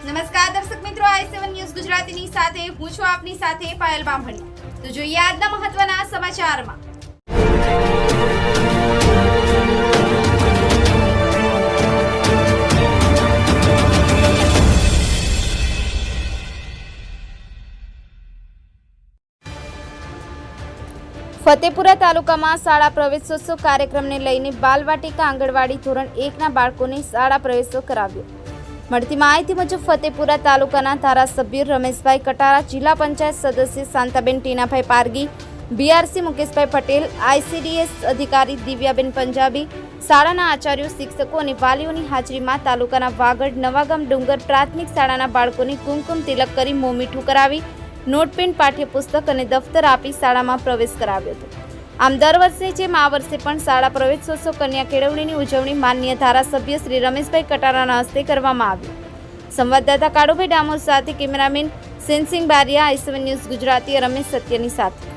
નમસ્કાર દર્શક મિત્રો, i7 ન્યૂઝ ગુજરાતીની સાથે હું છું આપની સાથે પાયલ બામણી। તો જોઈએ આજના મહત્વના સમાચારમાં। ફતેપુરા તાલુકામાં શાળા પ્રવેશોત્સવ કાર્યક્રમને લઈને બાલવાટિકા આંગણવાડી ધોરણ 1ના બાળકોને શાળા પ્રવેશો કરાવ્યો। મળતી માહિતી મુજબ ફતેપુરા તાલુકાના ધારાસભ્ય રમેશભાઈ કટારા, જિલ્લા પંચાયત સદસ્ય શાંતાબેન ટીનાભાઈ પારગી, બીઆરસી મુકેશભાઈ પટેલ, આઈસીડીએસ અધિકારી દિવ્યાબેન પંજાબી, શાળાના આચાર્યો, શિક્ષકો અને વાલીઓની હાજરીમાં તાલુકાના વાગડ નવાગામ ડુંગર પ્રાથમિક શાળાના બાળકોને કુમકુમ તિલક કરી મોં મીઠું કરાવી નોટપેન, પાઠ્યપુસ્તક અને દફતર આપી શાળામાં પ્રવેશ કરાવ્યો હતો। આમ દર વર્ષે જેમ આ વર્ષે પણ શાળા પ્રવેશોત્સવ કન્યા કેળવણીની ઉજવણી માનનીય ધારાસભ્ય શ્રી રમેશભાઈ કટારાના હસ્તે કરવામાં આવી। સંવાદદાતા કાળુભાઈ ડામોર સાથે cameraman Sensing Bariya, i7 news Gujarati Ramesh સત્યની સાથે।